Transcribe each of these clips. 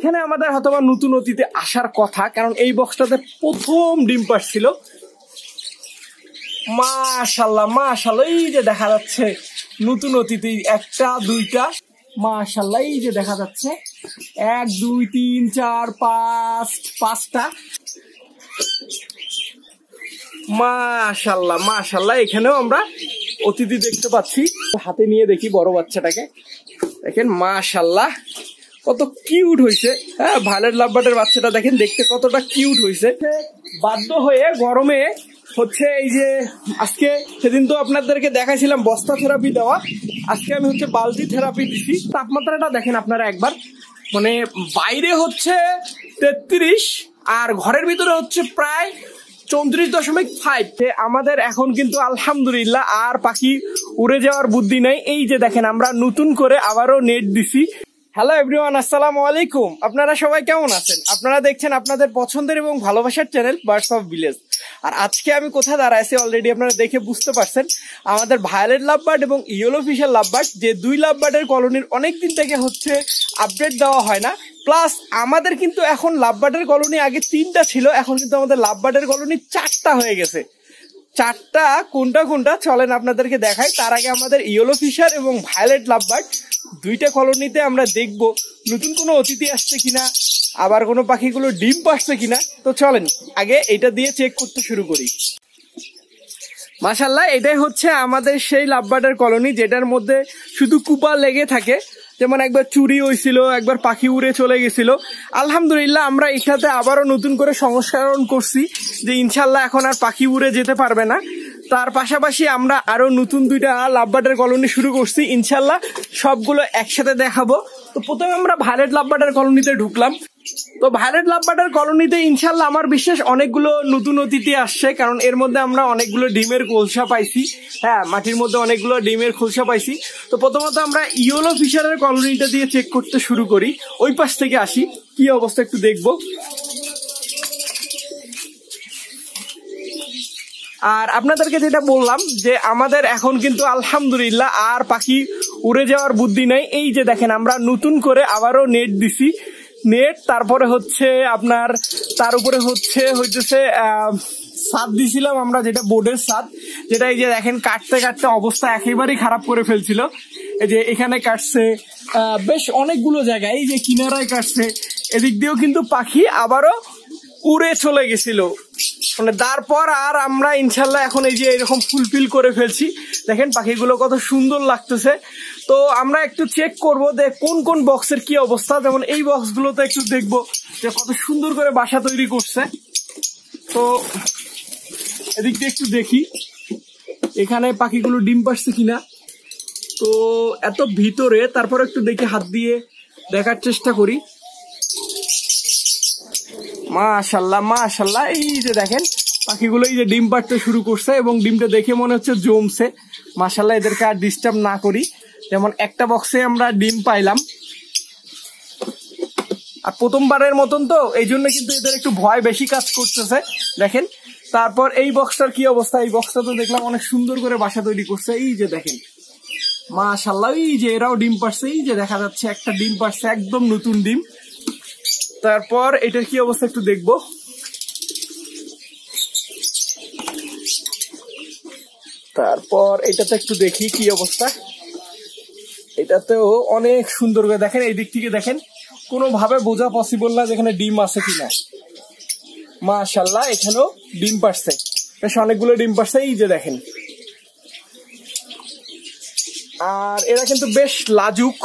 এইখানে আমাদের হয়তো নতুন অতীতে আসার কথা, কারণ এই বক্সটাতে প্রথম ডিম পাড়ছিল। মাশাআল্লাহ মাশাআল্লাহ, এই যে দেখা যাচ্ছে নতুন অতীতে একটা দুইটা, মাশাআল্লাহ এই যে দেখা যাচ্ছে 1 2 3 4 5 5টা। মাশাআল্লাহ মাশাআল্লাহ, এখানেও আমরা অতিথি দেখতে পাচ্ছি। হাতে নিয়ে দেখি বড় বাচ্চাটাকে, দেখেন মাশাআল্লাহ কত কিউট হয়েছে। হ্যাঁ, ভায়োলেট লাভবার্ডের বাচ্চাটা দেখেন দেখতে কতটা কিউট হয়েছে। বাধ্য হয়ে গরমে হচ্ছে এই যে আজকে, সেদিন তো আপনাদেরকে দেখাইছিলাম বস্তা থেরাপি দেওয়া, আজকে আমি হচ্ছে বালতি থেরাপি দিচ্ছি। তাপমাত্রাটা দেখেন আপনারা একবার, মানে বাইরে হচ্ছে 33 আর ঘরের ভিতরে হচ্ছে প্রায় 34.5। আমাদের এখন কিন্তু আলহামদুলিল্লাহ আর পাখি উড়ে যাওয়ার বুদ্ধি নাই। এই যে দেখেন আমরা নতুন করে আবারও নেট দিছি। হ্যালো এভরিওয়ান, আসসালামু আলাইকুম। আপনারা সবাই কেমন আছেন? আপনারা দেখছেন আপনাদের পছন্দের এবং ভালোবাসার চ্যানেল বার্ডস অফ ভিলেজ। আর আজকে আমি কোথায় দাঁড়াইছি অলরেডি আপনারা দেখে বুঝতে পারছেন। আমাদের ভায়োলেট লাভবার্ড এবং ইয়েলো ফিশার লাভবার্ড, যে দুই লাভবার্ডের কলোনির অনেকদিন থেকে হচ্ছে আপডেট দেওয়া হয় না। প্লাস আমাদের কিন্তু এখন লাভবার্ডের কলোনি আগে 3টা ছিল, এখন কিন্তু আমাদের লাভবার্ডের কলোনি 4টা হয়ে গেছে। 4টা কোনটা কোনটা চলেন আপনাদেরকে দেখাই। তার আগে আমাদের ইয়েলো ফিশার এবং ভায়োলেট লাভবার্ড দুইটা কলোনিতে আমরা দেখবো নতুন কোনো অতিথি আসছে কিনা, আবার কোনো পাখিগুলো ডিম পাড়ছে কিনা। তো চলেন আগে এটা দিয়ে চেক করতে শুরু করি। মাশাআল্লাহ, এটাই হচ্ছে আমাদের সেই লাভবার্ডের কলোনি যেটার মধ্যে শুধু কুপা লেগে থাকে। যেমন একবার চুরি হয়েছিল, একবার পাখি উড়ে চলে গেছিল। আলহামদুলিল্লাহ আমরা এটাতে আবারও নতুন করে সংস্করণ করছি, যে ইনশাল্লাহ এখন আর পাখি উড়ে যেতে পারবে না। তার পাশাপাশি আমরা আরো নতুন 2টা লাভবার্ডের কলোনি শুরু করছি, ইনশাল্লাহ সবগুলো একসাথে দেখাবো। তো প্রথমে আমরা ভায়োলেট লাভবার্ডের কলোনিতে ঢুকলাম। তো ভায়োলেট লাভবার্ডের কলোনিতে ইনশাল্লাহ আমার বিশ্বাস অনেকগুলো নতুন অতিথি আসছে, কারণ এর মধ্যে আমরা অনেকগুলো ডিমের খোলসা পাইছি। হ্যাঁ, মাটির মধ্যে অনেকগুলো ডিমের খোলসা পাইছি। তো প্রথমত আমরা ইয়েলো ফিশারের কলোনিটা দিয়ে চেক করতে শুরু করি। ওই পাশ থেকে আসি, কি অবস্থা একটু দেখবো। আর আপনাদেরকে যেটা বললাম যে আমাদের এখন কিন্তু আলহামদুলিল্লাহ আর পাখি উড়ে যাওয়ার বুদ্ধি নাই। এই যে দেখেন আমরা নতুন করে আবারও নেট দিছি, নেট। তারপরে হচ্ছে আপনার তার উপরে হইতেছে ছাদ দিছিলাম আমরা, যেটা বোর্ডের ছাদ, যেটা এই যে দেখেন কাটতে কাটতে অবস্থা একেবারেই খারাপ করে ফেলছিল। এই যে এখানে কাটছে বেশ অনেকগুলো জায়গায়, এই যে কিনারায় কাটছে, এদিক দিয়েও কিন্তু পাখি আবারও উড়ে চলে গেছিল। মানে তারপর আর আমরা ইনশাল্লাহ এখন এই যে এরকম ফুলফিল করে ফেলছি। দেখেন পাখিগুলো কত সুন্দর লাগতেছে। তো আমরা একটু চেক করবো যে কোন কোন বক্সের কি অবস্থা। যেমন এই বক্সগুলোতে একটু দেখবো যে কত সুন্দর করে বাসা তৈরি করছে। তো এদিক দিয়ে একটু দেখি এখানে পাখিগুলো ডিম পাড়ছে কিনা। তো এত ভিতরে, তারপর একটু দেখি হাত দিয়ে দেখার চেষ্টা করি। মাশাআল্লাহ মাশাআল্লাহ, এই যে দেখেন পাখিগুলো এই যে ডিম পাড়তে শুরু করছে এবং ডিমটা দেখে মনে হচ্ছে জমছে। মাশাআল্লাহ, এদেরকে আর ডিস্টার্ব না করি। যেমন একটা বক্সে আমরা ডিম পাইলাম, আর প্রথমবারের মতন তো এই জন্য কিন্তু এদের একটু ভয় বেশি কাজ করতেছে। দেখেন তারপর এই বক্সটার কি অবস্থা। এই বক্সটা তো দেখলাম অনেক সুন্দর করে বাসা তৈরি করছে। এই যে দেখেন মাশাআল্লাহ, এই যে এরাও ডিম পাড়ছে। এই যে দেখা যাচ্ছে একটা ডিম পাড়ছে, একদম নতুন ডিম। তারপর এটার কি অবস্থা একটু দেখবো। তারপর এটাতে একটু দেখি কি অবস্থা। এটাতেও অনেক সুন্দর করে দেখেন, এই দিক থেকে দেখেন কোনোভাবে বোঝা পসিবল না যেখানে ডিম আছে কিনা। মাশাআল্লাহ, এখানেও ডিম পাড়ছে, বেশ অনেকগুলো ডিম পাড়ছে। এই যে দেখেন, আর এরা কিন্তু বেশ লাজুক,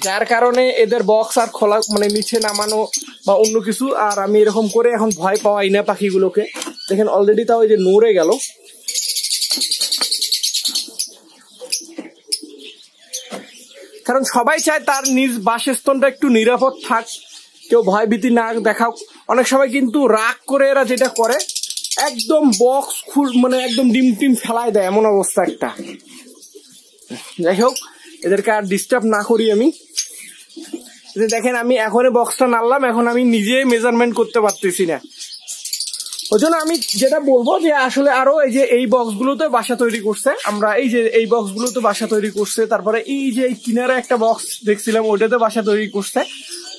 যার কারণে এদের বক্স আর খোলা, মানে নিচে নামানো বা অন্য কিছু আর আমি এরকম করে এখন ভয় পাওয়াই না পাখিগুলোকে। দেখেন অলরেডি তাও এই যে নড়ে গেল। কারণ সবাই চায় তার নিজ বাসস্থানটা একটু নিরাপদ থাক, কেউ ভয়ভীতি না দেখাও। অনেক সময় কিন্তু রাগ করে এরা যেটা করে একদম বক্স মানে একদম ডিম টিম ফেলায় দেয়, এমন অবস্থা একটা। যাই হোক, এদেরকে আর ডিস্টার্ব না করি আমি। দেখেন আমি এখনই বক্সটা নাড়লাম, এখন আমি নিজে মেজারমেন্ট করতে পারতেছি না। ওই জন্য আমি যেটা বলবো যে আসলে আরো এই যে এই বক্সগুলোতে বাসা তৈরি করছে, আমরা এই যে এই বক্সগুলোতে বাসা তৈরি করছে। তারপরে এই যে কিনারে একটা বক্স দেখছিলাম ওইটাতে বাসা তৈরি করছে।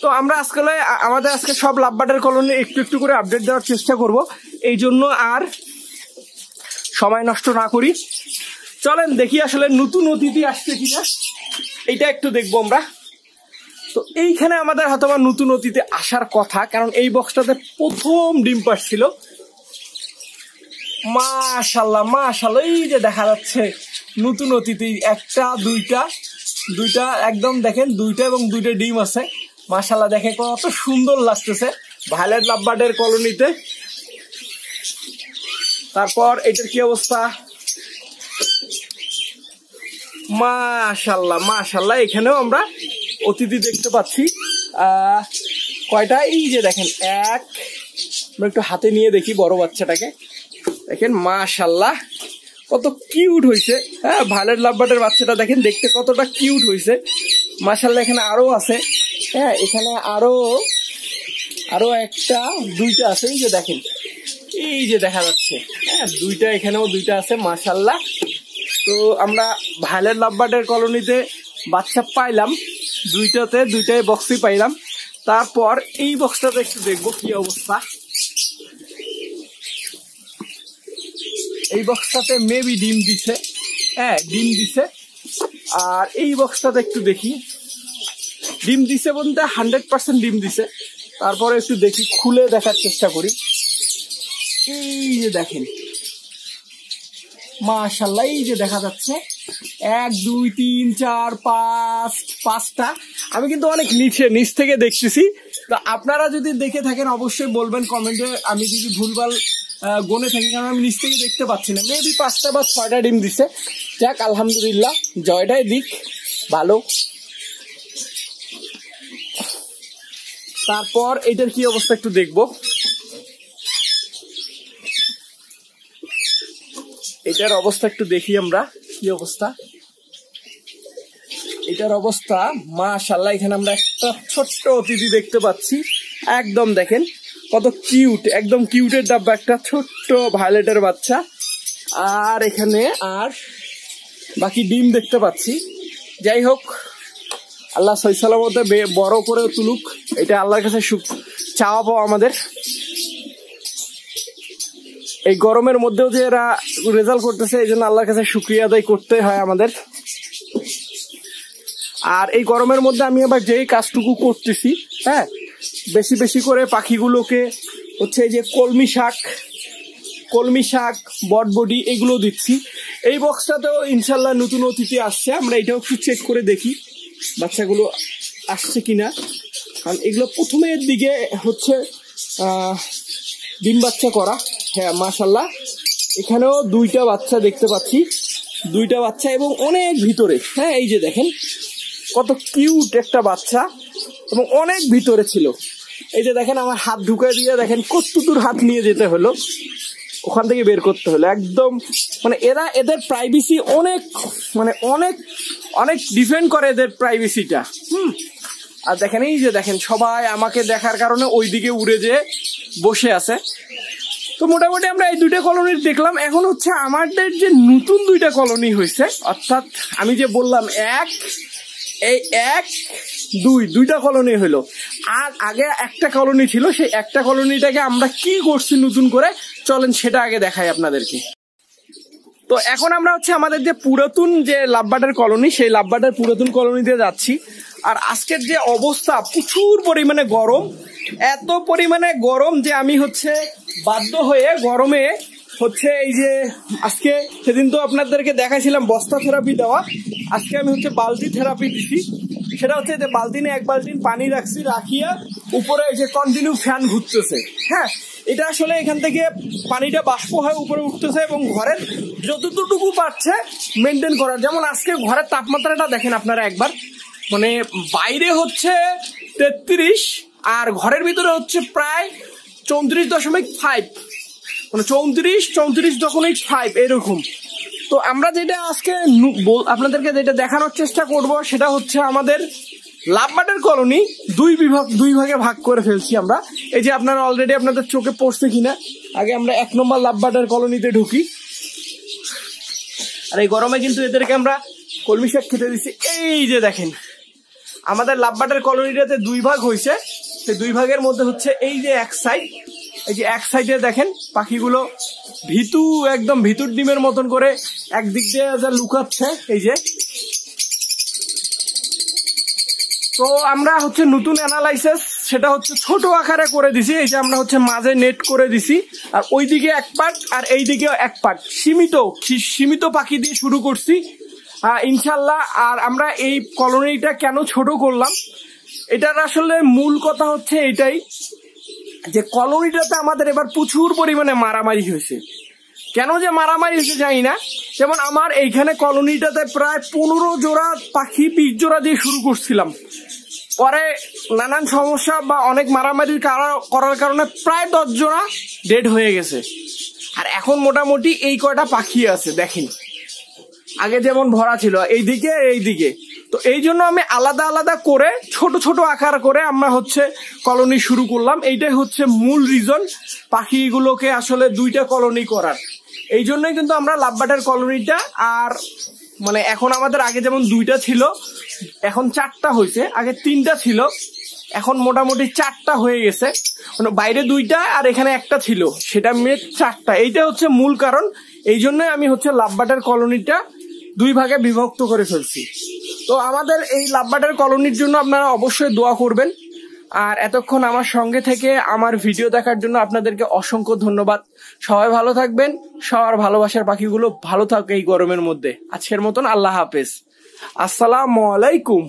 তো আমরা আজকে সব লাভবার্ডের কলোনি একটু একটু করে আপডেট দেওয়ার চেষ্টা করব, এই জন্য আর সময় নষ্ট না করি, চলেন দেখি আসলে নতুন অতিথি আসছে কিনা, এইটা একটু দেখবো আমরা। তো এইখানে আমাদের হয়তো নতুন অতিথি আসার কথা, কারণ এই বক্সটাতে প্রথম ডিম পাড়ছিল। মাশাআল্লাহ মাশাআল্লাহ, এই যে দেখা যাচ্ছে নতুন অতিথি, একটা দুইটা একদম দেখেন, দুইটা এবং দুইটা ডিম আছে। মাশাআল্লাহ, দেখে কত সুন্দর লাগতেছে ভায়োলেট লাভবার্ডের কলোনিতে। তারপর এটার কি অবস্থা, মাশাআল্লাহ মাশাআল্লাহ, এখানেও আমরা অতিথি দেখতে পাচ্ছি। কয়টা, এই যে দেখেন এক, আমরা একটু হাতে নিয়ে দেখি বড় বাচ্চাটাকে, দেখেন মাশাআল্লাহ কত কিউট হয়েছে। হ্যাঁ, ভায়োলেট লাভবার্ডের বাচ্চাটা দেখেন দেখতে কতটা কিউট হয়েছে। মাশাআল্লাহ, এখানে আরো আছে। হ্যাঁ, এখানে আরো একটা দুইটা আছে, এই যে দেখেন, এই যে দেখা যাচ্ছে। হ্যাঁ, দুইটা, এখানেও দুইটা আছে মাশাআল্লাহ। তো আমরা ভায়োলেট লাভবার্ডের কলোনিতে বাচ্চা পাইলাম দুইটাই বক্সই পাইলাম। তারপর এই বক্সটাতে একটু দেখবো কি অবস্থা। এই বক্সটাতে মেবি ডিম দিছে, হ্যাঁ ডিম দিছে। আর এই বক্সটাতে একটু দেখি, ডিম দিছে বলতে 100% ডিম দিছে। তারপরে একটু দেখি, খুলে দেখার চেষ্টা করি। এই যে দেখেন মাশাআল্লাহ, এই যে দেখা যাচ্ছে 1 2 3 4 5 5টা। আমি কিন্তু অনেক নিচ থেকে দেখতেছি, তো আপনারা যদি দেখে থাকেন অবশ্যই বলবেন কমেন্টে, আমি যদি ভুলভাল গনে থাকি, কারণ আমি নিচ থেকে দেখতে পাচ্ছি না। মেবি 5টা বা 6টা ডিম দিছে। যাক আলহামদুলিল্লাহ, জয়টাই দিক ভালো। তারপর এটার কি অবস্থা একটু দেখবো। এটার অবস্থা একটু দেখি আমরা, কি অবস্থা এটার অবস্থা। মাশাআল্লাহ, এখানে আমরা একটা ছোট্ট অতিথি দেখতে পাচ্ছি, একদম দেখেন কত কিউট, একদম কিউটের ডাব্বা, একটা ছোট্ট ভায়োলেটের বাচ্চা। আর এখানে আর বাকি ডিম দেখতে পাচ্ছি। যাই হোক, আল্লাহ সহি সালামতে বড় করে তুলুক, এটা আল্লাহর কাছে চাওয়া পাওয়া আমাদের। এই গরমের মধ্যেও যে এরা রেজাল্ট করতেছে, এই জন্য আল্লাহর কাছে শুকরিয়া আদায় করতে হয় আমাদের। আর এই গরমের মধ্যে আমি আবার যেই কাজটুকু করতেছি, হ্যাঁ, বেশি বেশি করে পাখিগুলোকে হচ্ছে এই যে কলমি শাক বটবডি এগুলো দিচ্ছি। এই বক্সটাতেও ইনশাল্লাহ নতুন অতিথি আসছে, আমরা এটাও একটু চেক করে দেখি বাচ্চাগুলো আসছে কিনা, কারণ এগুলো প্রথমের দিকে হচ্ছে ডিম বাচ্চা করা। হ্যাঁ মাশাআল্লাহ, এখানেও দুইটা বাচ্চা দেখতে পাচ্ছি, দুইটা বাচ্চা এবং অনেক ভিতরে। হ্যাঁ, এই যে দেখেন কত কিউট একটা বাচ্চা এবং অনেক ভিতরে ছিল। এই যে দেখেন, আমার হাত ঢুকাই দিয়ে দেখেন কতদূর হাত নিয়ে যেতে হলো, ওখান থেকে বের করতে হলো একদম। মানে এদের প্রাইভেসি অনেক ডিফেন্ড করে এদের প্রাইভেসিটা। আর দেখেন, এই যে দেখেন সবাই আমাকে দেখার কারণে ওইদিকে উড়ে যেয়ে বসে আছে। তো মোটামুটি আমরা এই দুইটা কলোনি দেখলাম। এখন হচ্ছে আমাদের যে নতুন দুইটা কলোনি হয়েছে, অর্থাৎ আমি যে বললাম দুইটা কলোনি হলো, আর আগে একটা কলোনি ছিল, সেই একটা কলোনিটাকে আমরা কি করছি নতুন করে, চলেন সেটা আগে দেখাই আপনাদেরকে। তো এখন আমরা হচ্ছে আমাদের যে পুরাতন যে লাভবার্ডের কলোনি, সেই লাভবার্ডের পুরাতন কলোনিতে যাচ্ছি। আর আজকের যে অবস্থা, প্রচুর পরিমাণে গরম, এত পরিমাণে গরম যে আমি হচ্ছে বাধ্য হয়ে গরমে হচ্ছে এই যে আজকে, সেদিন তো আপনাদেরকে দেখাইছিলাম বস্তা থেরাপি দেওয়া, আজকে আমি হচ্ছে বালতি থেরাপি দিচ্ছি। সেটা হচ্ছে যে বালতি নিয়ে 1 বালতি পানি রাখিয়া উপরে এই যে কন্টিনিউ ফ্যান ঘুরতেছে। হ্যাঁ, এটা আসলে এখান থেকে পানিটা বাষ্প হয়ে উপরে উঠতেছে এবং ঘরের যতটুকু পারছে মেনটেন করার। যেমন আজকে ঘরের তাপমাত্রাটা দেখেন আপনারা একবার, মানে বাইরে হচ্ছে 33 আর ঘরের ভিতরে হচ্ছে প্রায় 34.5, মানে 34.5 এরকম। তো আমরা যেটা আজকে আপনাদেরকে যেটা দেখানোর চেষ্টা করব, সেটা হচ্ছে আমাদের লাভবার্ডের কলোনি দুই ভাগে ভাগ করে ফেলছি আমরা। এই যে আপনারা অলরেডি আপনাদের চোখে পড়ছে কিনা, আগে আমরা 1 নম্বর লাভবার্ডের কলোনিতে ঢুকি। আর এই গরমে কিন্তু এদেরকে আমরা কলমি শাক খেতে দিচ্ছি। এই যে দেখেন আমাদের লাভবার্ডের কলোনিটাতে 2 ভাগ হয়েছে। সেই 2 ভাগের মধ্যে হচ্ছে এই যে এক সাইড, এই যে এক সাইডে দেখেন পাখিগুলো ভিতু একদম ভিতুর ডিমের মতন করে একদিক দিয়ে যা লুকাচ্ছে। এই যে তো আমরা হচ্ছে নতুন অ্যানালাইসিস সেটা হচ্ছে ছোট আকারে করে দিছি। এই যে আমরা হচ্ছে মাঝে নেট করে দিছি, আর ওইদিকে এক পার্ট আর এইদিকে এক পার্ট, সীমিত পাখি দিয়ে শুরু করছি ইনশাল্লাহ। আর আমরা এই কলোনিটা কেন ছোট করলাম, এটার আসলে মূল কথা হচ্ছে এটাই যে কলোনিটাতে আমাদের এবার প্রচুর পরিমাণে মারামারি হয়েছে। কেন যে মারামারি হয়েছে জানি না। যেমন আমার এইখানে কলোনিটাতে প্রায় 15 জোড়া পাখি 20 জোড়া দিয়ে শুরু করছিলাম, পরে নানান সমস্যা বা অনেক মারামারি করার কারণে প্রায় 10 জোড়া ডেড হয়ে গেছে। আর এখন মোটামুটি এই কয়টা পাখি আছে দেখেন, আগে যেমন ভরা ছিল এইদিকে। তো এই জন্য আমি আলাদা আলাদা করে ছোট ছোট আকার করে আমরা হচ্ছে কলোনি শুরু করলাম। এইটাই হচ্ছে মূল রিজন পাখিগুলোকে আসলে 2টা কলোনি করার। এই জন্যই কিন্তু আমরা লাভবার্ডের কলোনিটা আর মানে এখন আমাদের আগে যেমন 2টা ছিল এখন 4টা হয়েছে, আগে 3টা ছিল এখন মোটামুটি 4টা হয়ে গেছে। মানে বাইরে 2টা আর এখানে একটা ছিল, সেটা মিলে 4টা। এইটা হচ্ছে মূল কারণ। এই জন্যই আমি হচ্ছে লাভবার্ডের কলোনিটা 2 ভাগে বিভক্ত করে ফেলছি। তো আমাদের এই লাভবার্ডের কলোনির জন্য আপনারা অবশ্যই দোয়া করবেন। আর এতক্ষণ আমার সঙ্গে থেকে আমার ভিডিও দেখার জন্য আপনাদেরকে অসংখ্য ধন্যবাদ। সবাই ভালো থাকবেন, সবার ভালোবাসার পাখিগুলো ভালো থাকুক এই গরমের মধ্যে। আজকের মতন আল্লাহ হাফেজ, আসসালামু আলাইকুম।